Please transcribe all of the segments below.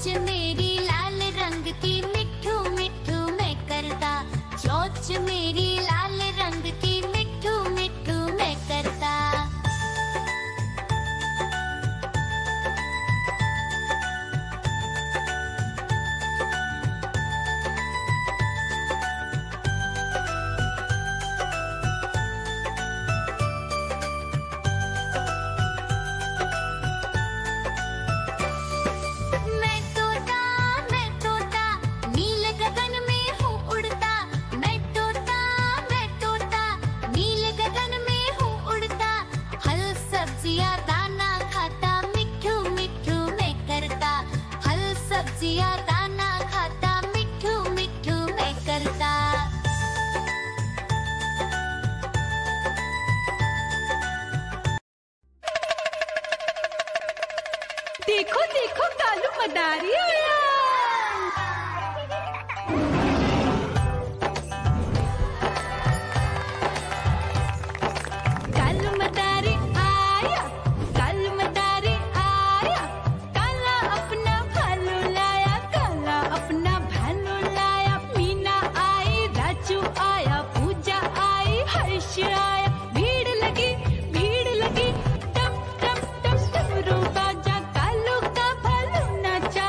चोच मेरी लाल रंग की मिठू मिठू मैं करता, चोच मेरी लाल रंग की मिठू मिठू मैं करता। मैं तोता नील गगन में हूँ उड़ता, मैं तोता नील गगन में हूँ उड़ता। फल सब्जियाँ दाना खाता, मिठू मिठू मैं करता, फल सब्जियाँ दाना खाता, मिठू मिठू मैं करता। देखो देखो कालू मदारी आया। कालू मदारी आया, कालू मदारी आया, काला अपना भालू लाया, काला अपना भालू लाया। मीना आई, राजू आया, पूजा आई, हर्ष आया। भीड़ लगी टप टप टप डमरू बाजा, कालू का भालू नाचा।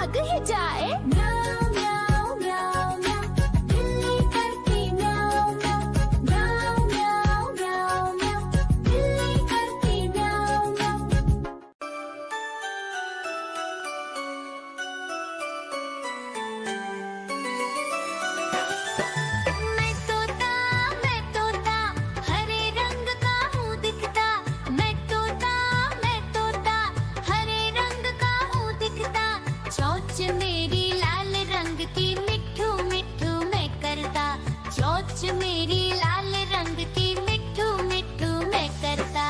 भाग ही जाए। म्याऊं म्याऊं म्याऊं म्याऊं, बिल्ली करती म्याऊं म्याऊं। म्याऊं म्याऊं म्याऊं म्याऊं, बिल्ली करती म्याऊं म्याऊं। मैं तोता, हरे रंग का हूँ दिखता। मैं तोता, हरे रंग का हूँ दिखता। चोंच मेरी लाल रंग की, मिट्ठू मिट्ठू मैं करता। चोंच मेरी लाल रंग की, मिट्ठू मिट्ठू मैं करता।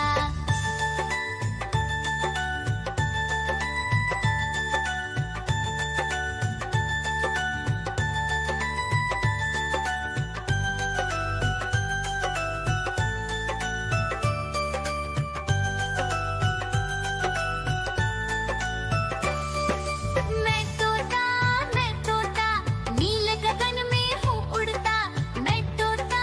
मैं तोता, नील गगन में हूँ उड़ता। मैं तोता,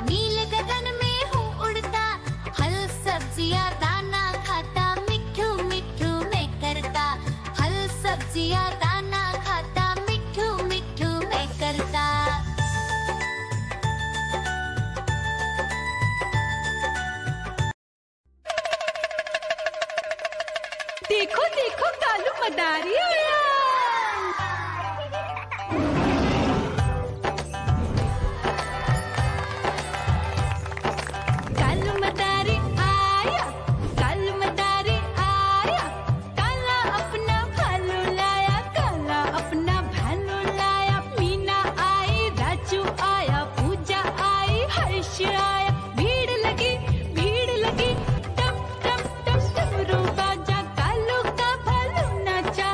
नील गगन में हूँ उड़ता। फल सब्जियाँ दाना खाता, मिट्ठू मिट्ठू मैं करता। फल सब्जियाँ दाना खाता, मिट्ठू मिट्ठू मैं करता। देखो देखो कालू मदारी आया। कालू मदारी आया, कालू मदारी आया। काला अपना भालू लाया, काला अपना भालू लाया। मीना आई, राजू आया, पूजा आई, हर्ष आया। भीड़ लगी, टम टम टम डमरू बाजा। कालू का भालू नाचा।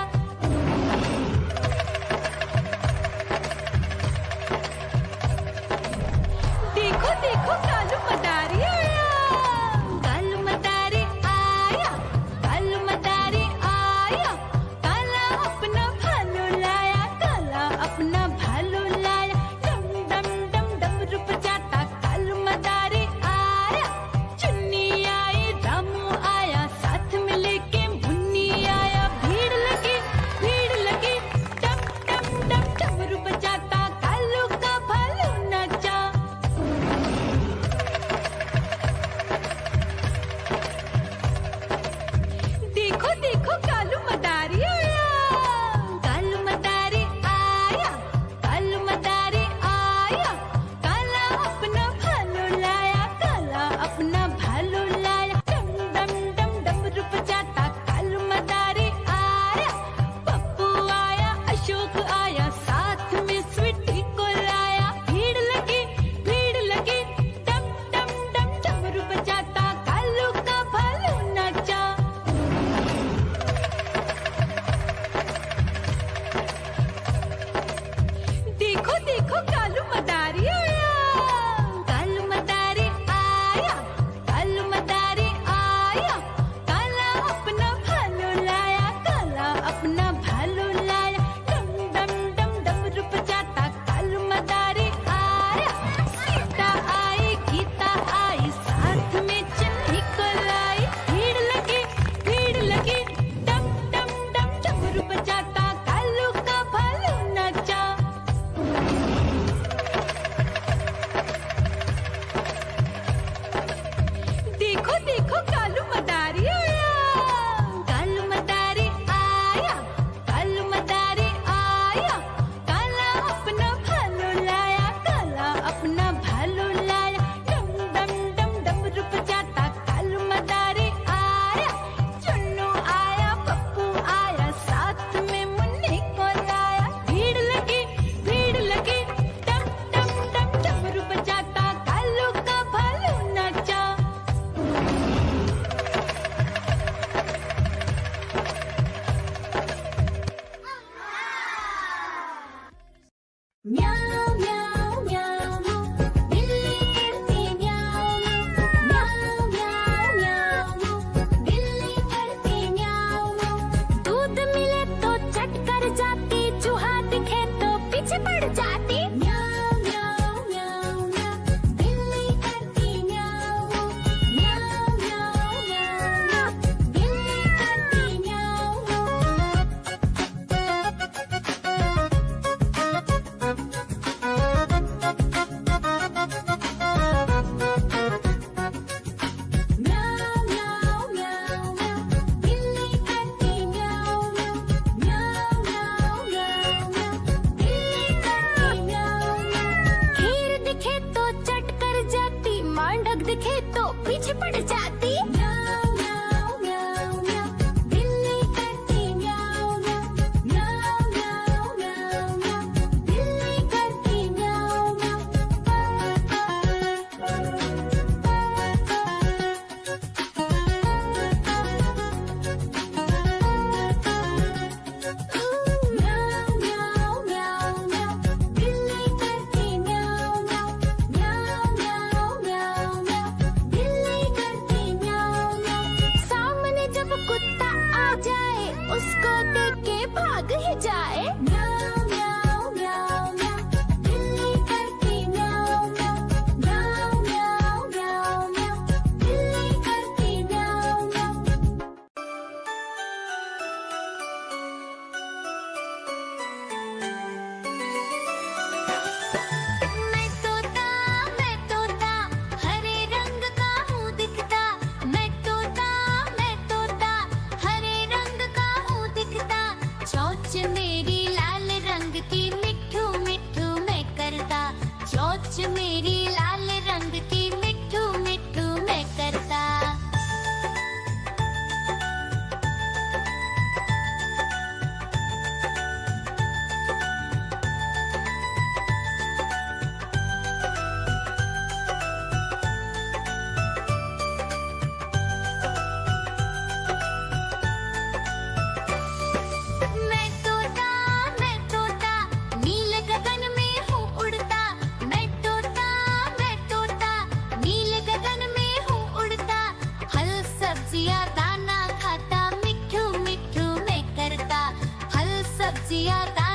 सब्जियां दाना